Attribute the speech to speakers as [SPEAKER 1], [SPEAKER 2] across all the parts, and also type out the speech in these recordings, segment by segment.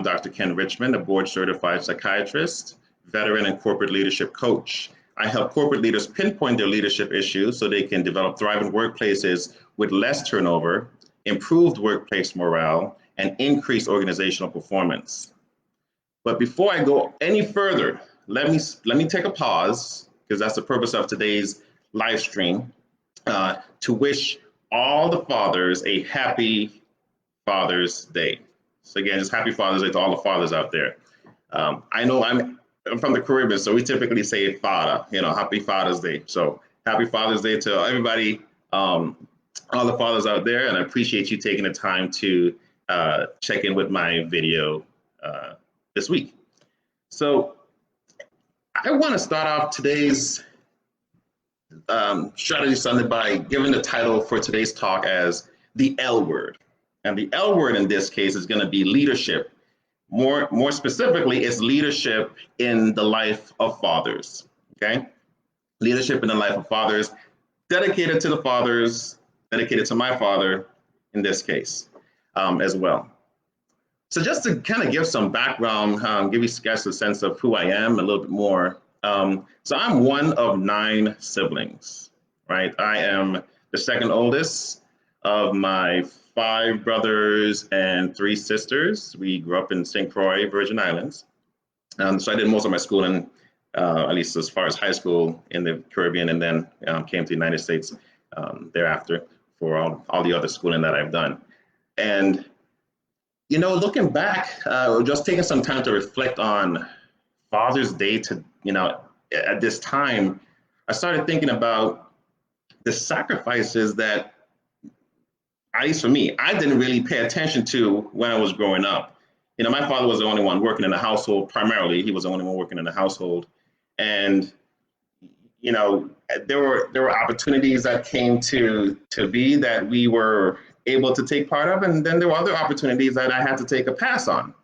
[SPEAKER 1] Dr. Ken Richmond, a board-certified psychiatrist, veteran, and corporate leadership coach. I help corporate leaders pinpoint their leadership issues so they can develop thriving workplaces with less turnover, improved workplace morale, and increased organizational performance. But before I go any further, let me take a pause, because that's the purpose of today's live stream, to wish all the fathers a happy Father's Day. So again, just happy Father's Day to all the fathers out there. I know I'm from the Caribbean, so we typically say father, happy Father's Day. So happy Father's Day to everybody, all the fathers out there, and I appreciate you taking the time to check in with my video this week. So I want to start off today's Strategy Sunday by giving the title for today's talk as the L word. And the L word in this case is going to be leadership. More specifically, it's leadership in the life of fathers, okay? Leadership in the life of fathers, dedicated to the fathers, dedicated to my father in this case as well. So just to kind of give some background, give you guys a sense of who I am a little bit more. So I'm one of 9 siblings, right? I am the second oldest of my 5 brothers and 3 sisters. We grew up in St. Croix, Virgin Islands. So I did most of my schooling, at least as far as high school, in the Caribbean, and then came to the United States thereafter for all the other schooling that I've done. And, looking back, just taking some time to reflect on Father's Day at this time, I started thinking about the sacrifices that, at least for me, I didn't really pay attention to when I was growing up. My father was the only one working in the household, primarily. He was the only one working in the household. And, there were opportunities that came to be that we were able to take part of, and then there were other opportunities that I had to take a pass on.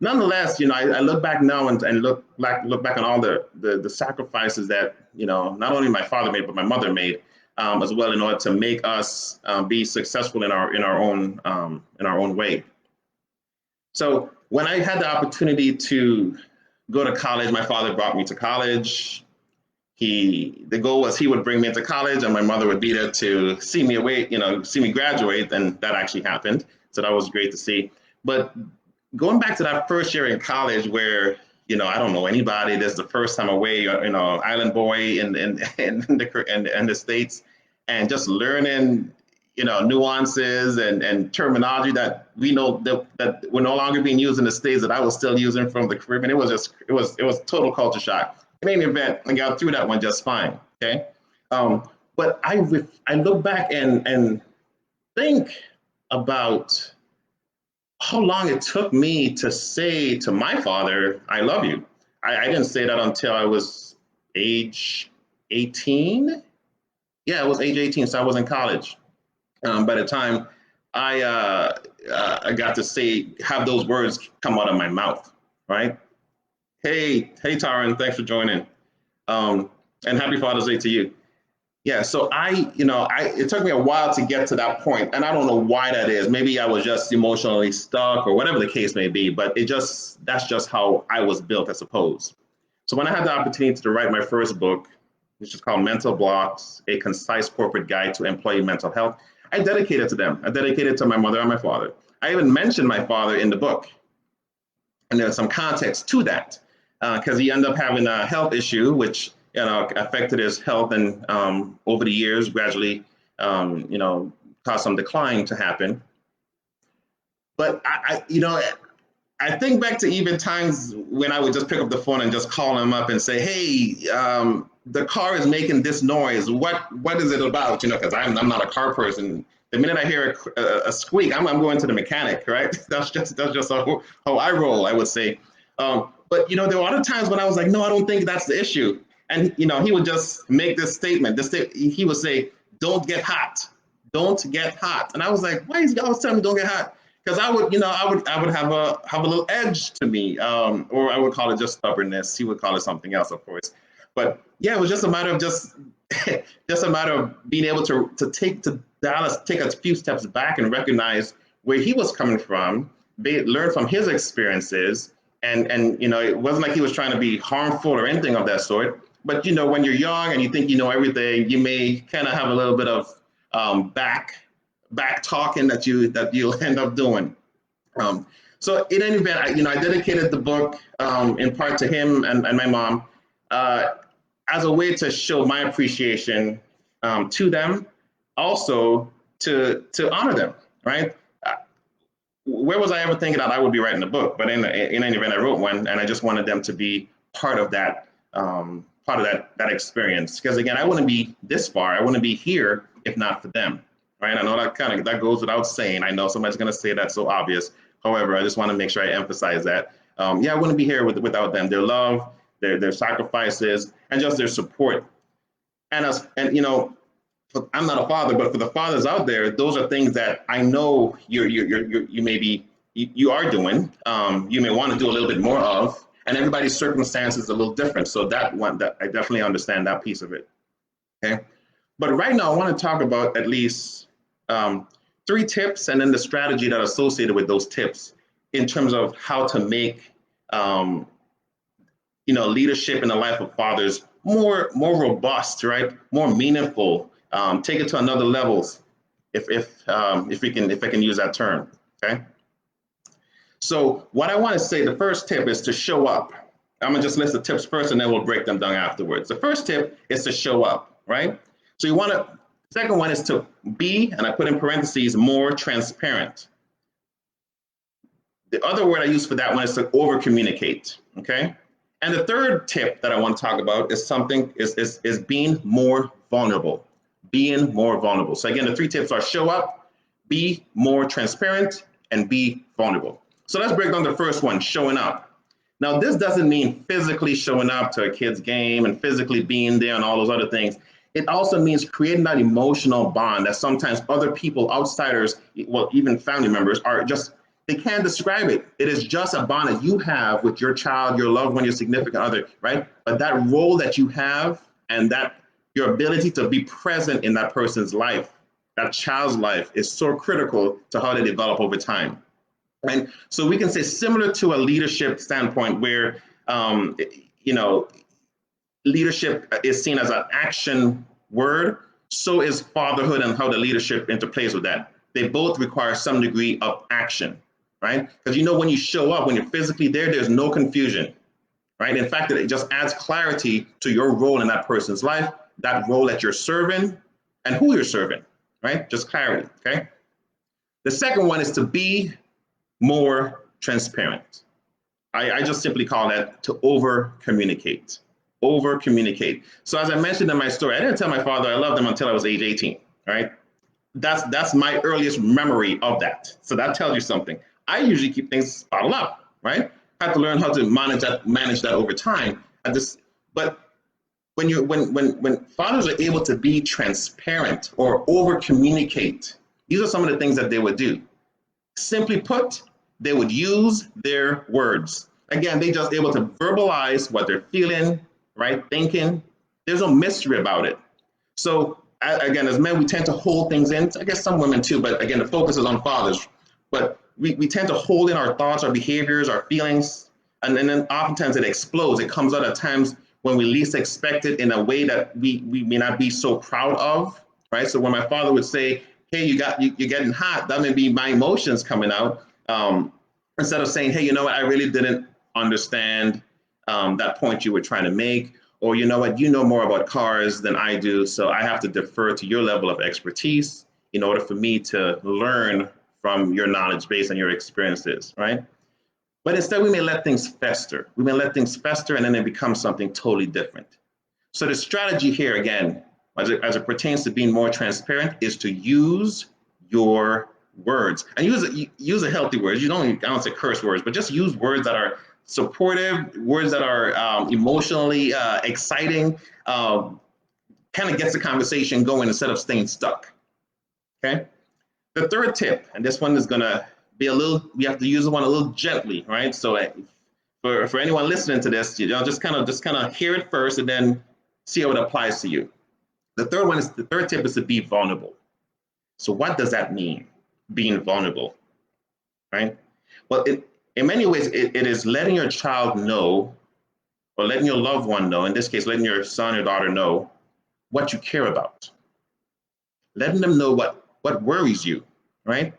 [SPEAKER 1] Nonetheless, I look back now and look back on all the sacrifices that, not only my father made, but my mother made, as well, in order to make us be successful in our own way. So when I had the opportunity to go to college, my father brought me to college. The goal was he would bring me into college, and my mother would be there to see me away, see me graduate, and that actually happened. So that was great to see. But going back to that first year in college, where I don't know anybody. This is the first time away, island boy in the States, and just learning, nuances and terminology that we know that were no longer being used in the States that I was still using from the Caribbean. It was total culture shock. In any event, I got through that one just fine. Okay, but I look back and think about how long it took me to say to my father, "I love you." I didn't say that until I was age 18. Yeah, I was age 18, so I was in college. By the time I got to have those words come out of my mouth, right? Hey, Taran, thanks for joining. And happy Father's Day to you. Yeah, so it took me a while to get to that point, and I don't know why that is. Maybe I was just emotionally stuck or whatever the case may be, but that's just how I was built, I suppose. So when I had the opportunity to write my first book, which is called Mental Blocks, A Concise Corporate Guide to Employee Mental Health, I dedicated to them. I dedicated to my mother and my father. I even mentioned my father in the book, and there's some context to that, because he ended up having a health issue, which affected his health, and over the years, gradually, caused some decline to happen. But I think back to even times when I would just pick up the phone and just call him up and say, "Hey, the car is making this noise. What is it about?" Because I'm not a car person. The minute I hear a squeak, I'm going to the mechanic, right? That's just how I roll, I would say. But there were other times when I was like, "No, I don't think that's the issue." And he would just make this statement. He would say, "Don't get hot. Don't get hot." And I was like, "Why is he always telling me don't get hot?" Because I would have a little edge to me, or I would call it just stubbornness. He would call it something else, of course. But yeah, it was just a matter of just a matter of being able to take a few steps back and recognize where he was coming from, learn from his experiences. And it wasn't like he was trying to be harmful or anything of that sort. But when you're young and you think you know everything, you may kind of have a little bit of back talking that you'll end up doing. So in any event, I dedicated the book in part to him and my mom as a way to show my appreciation to them, also to honor them, right? Where was I ever thinking that I would be writing a book? But in any event, I wrote one, and I just wanted them to be part of that that experience. Because again, I wouldn't be this far, I wouldn't be here if not for them, right? I know that goes without saying. I know somebody's going to say that's so obvious. However, I just want to make sure I emphasize that. I wouldn't be here without them. Their love, their sacrifices, and just their support. And I'm not a father, but for the fathers out there, those are things that I know you are doing. You may want to do a little bit more of, and everybody's circumstances is a little different. So that I definitely understand that piece of it. Okay, but right now I want to talk about at least 3 tips, and then the strategy that associated with those tips in terms of how to make leadership in the life of fathers more robust, right? More meaningful. Take it to another levels, if I can use that term. Okay. So what I want to say, the first tip is to show up. I'm gonna just list the tips first, and then we'll break them down afterwards. The first tip is to show up, right? So second one is to be, and I put in parentheses, more transparent. The other word I use for that one is to over communicate. Okay. And the third tip that I want to talk about is being more vulnerable. Being more vulnerable. So again, the 3 tips are show up, be more transparent, and be vulnerable. So let's break down the first one, showing up. Now, this doesn't mean physically showing up to a kid's game and physically being there and all those other things. It also means creating that emotional bond that sometimes other people, outsiders, well, even family members, they can't describe it. It is just a bond that you have with your child, your loved one, your significant other, right? But that role that you have, and that your ability to be present in that person's life, that child's life, is so critical to how they develop over time. And so we can say, similar to a leadership standpoint where, leadership is seen as an action word, so is fatherhood and how the leadership interplays with that. They both require some degree of action, right? Because when you show up, when you're physically there, there's no confusion, right? In fact, it just adds clarity to your role in that person's life, that role that you're serving, and who you're serving, right? Just clarity, okay? The second one is to be more transparent. I just simply call that to over communicate. Over communicate. So as I mentioned in my story, I didn't tell my father I loved him until I was age 18, right? That's my earliest memory of that. So that tells you something. I usually keep things bottled up, right? I have to learn how to manage that over time. But when fathers are able to be transparent or over communicate, these are some of the things that they would do. Simply put, they would use their words. Again, they just able to verbalize what they're feeling, right? Thinking. There's no mystery about it. So again, as men, we tend to hold things in. I guess some women too, but again, the focus is on fathers. But we tend to hold in our thoughts, our behaviors, our feelings, and then oftentimes it explodes. It comes out at times when we least expect it, in a way that we may not be so proud of, right? So when my father would say, hey, you're getting hot, that may be my emotions coming out. Instead of saying, hey, you know what, I really didn't understand that point you were trying to make, or you know what, you know more about cars than I do, so I have to defer to your level of expertise in order for me to learn from your knowledge base and your experiences, right? But instead, we may let things fester. We may let things fester, and then it becomes something totally different. So the strategy here, again, as it pertains to being more transparent, is to use your words, and use a healthy words. I don't say curse words, but just use words that are supportive, words that are emotionally exciting, kind of gets the conversation going instead of staying stuck. Okay. The third tip, and this one is gonna be we have to use the one a little gently, right? So for anyone listening to this, just kind of hear it first and then see how it applies to you. The third tip is to be vulnerable. So what does that mean, being vulnerable, right? Well, in many ways, it is letting your child know, or letting your loved one know, in this case, letting your son or daughter know what you care about, letting them know what worries you, right?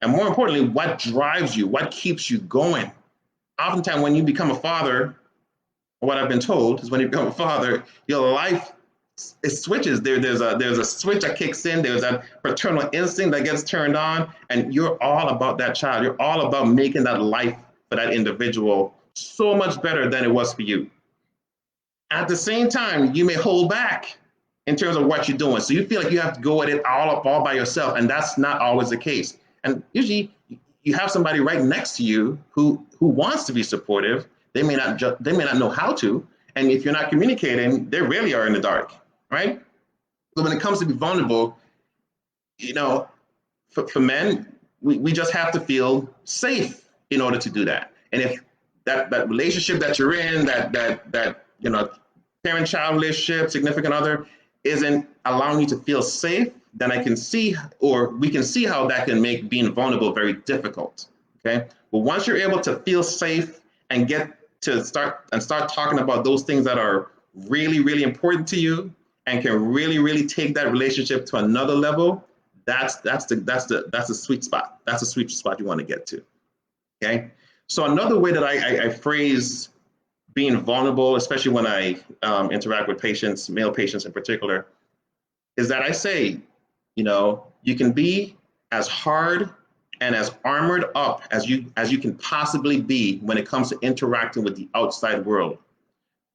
[SPEAKER 1] And more importantly, what drives you, what keeps you going. Oftentimes, when you become a father, what I've been told is when you become a father, your life it switches. There's a switch that kicks in. There's that paternal instinct that gets turned on, and you're all about that child. You're all about making that life for that individual so much better than it was for you. At the same time, you may hold back in terms of what you're doing. So you feel like you have to go at it all by yourself, and that's not always the case. And usually, you have somebody right next to you who wants to be supportive. They may not know how to, and if you're not communicating, they really are in the dark, right? So when it comes to be vulnerable, you know, for men, we just have to feel safe in order to do that. And if that relationship that you're in, that parent-child relationship, significant other, isn't allowing you to feel safe, then I can see, or we can see how that can make being vulnerable very difficult. Okay, but once you're able to feel safe and get to start talking about those things that are really, really important to you and can really, really take that relationship to another level, that's the sweet spot. That's the sweet spot you want to get to. Okay. So another way that I phrase being vulnerable, especially when I interact with patients, male patients in particular, is that I say, you can be as hard and as armored up as you can possibly be when it comes to interacting with the outside world.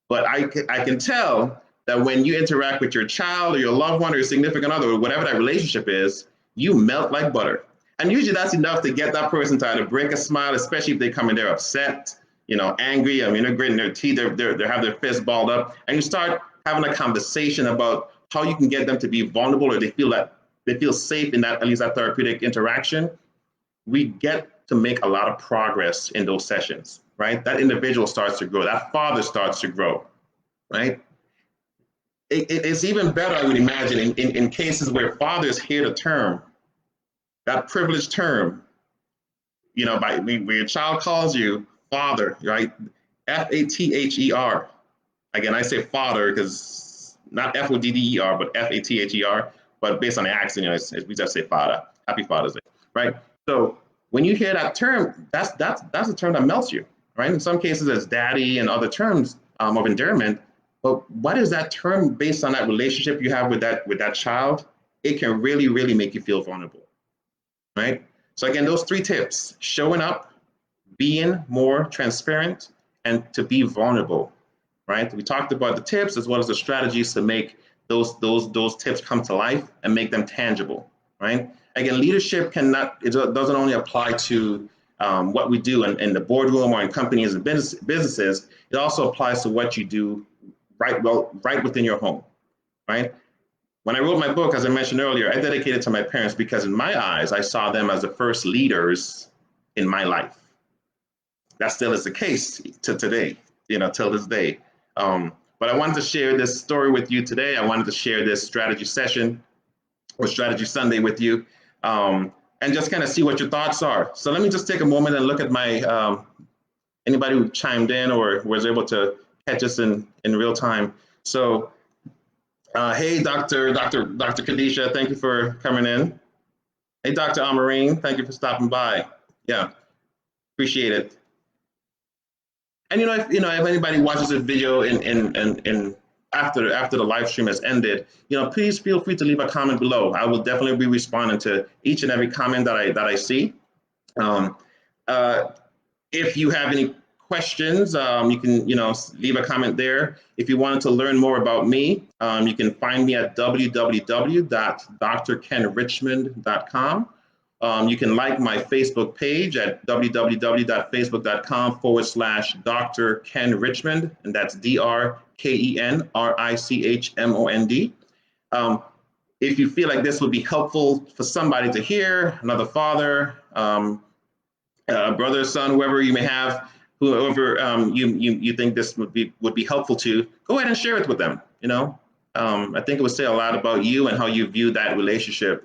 [SPEAKER 1] But I can tell that when you interact with your child or your loved one or your significant other or whatever that relationship is, you melt like butter. And usually that's enough to get that person to either break a smile, especially if they come in there upset, angry. I mean, they're gritting their teeth, they have their fists balled up, and you start having a conversation about how you can get them to be vulnerable, or they feel safe in that, at least that therapeutic interaction. We get to make a lot of progress in those sessions, right? That individual starts to grow, that father starts to grow, right? It's even better, I would imagine, in cases where fathers hear the term, that privileged term, when your child calls you father, right? Father. Again, I say father because not Fodder, but Father, but based on the accent, we just say father. Happy Father's Day, right? So when you hear that term, that's a term that melts you, right? In some cases, it's daddy and other terms of endearment. But what is that term based on that relationship you have with that child? It can really, really make you feel vulnerable, right? So again, those 3 tips: showing up, being more transparent, and to be vulnerable, right? We talked about the tips as well as the strategies to make those tips come to life and make them tangible, right? Again, leadership it doesn't only apply to what we do in the boardroom or in companies and businesses. It also applies to what you do right within your home, right? When I wrote my book, as I mentioned earlier, I dedicated it to my parents because in my eyes, I saw them as the first leaders in my life. That still is the case to today, till this day. But I wanted to share this story with you today. I wanted to share this strategy session or strategy Sunday with you, and just kind of see what your thoughts are. So let me just take a moment and look at my anybody who chimed in or was able to catch us in real time. So, hey, Dr. Khadisha, thank you for coming in. Hey, Dr. Amarine, thank you for stopping by. Yeah, appreciate it. And if anybody watches this video in after the live stream has ended, please feel free to leave a comment below. I will definitely be responding to each and every comment that I see. If you have any questions, you can leave a comment there. If you wanted to learn more about me, you can find me at www.drkenrichmond.com. You can like my Facebook page at www.facebook.com/Dr. Ken Richmond, and that's DrKenRichmond. If you feel like this would be helpful for somebody to hear, another father, brother, son, whoever you may have, whoever you think this would be helpful to, go ahead and share it with them. I think it would say a lot about you and how you view that relationship.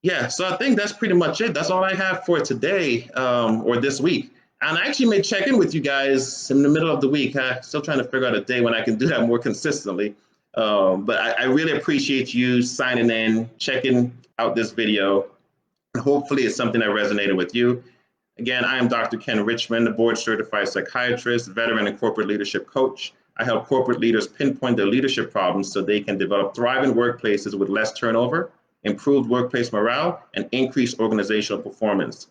[SPEAKER 1] Yeah, so I think that's pretty much it. That's all I have for today, or this week. And I actually may check in with you guys in the middle of the week. I'm still trying to figure out a day when I can do that more consistently. But I really appreciate you signing in, checking out this video. And hopefully it's something that resonated with you. Again, I am Dr. Ken Richmond, a board certified psychiatrist, veteran, and corporate leadership coach. I help corporate leaders pinpoint their leadership problems so they can develop thriving workplaces with less turnover, improved workplace morale, and increased organizational performance.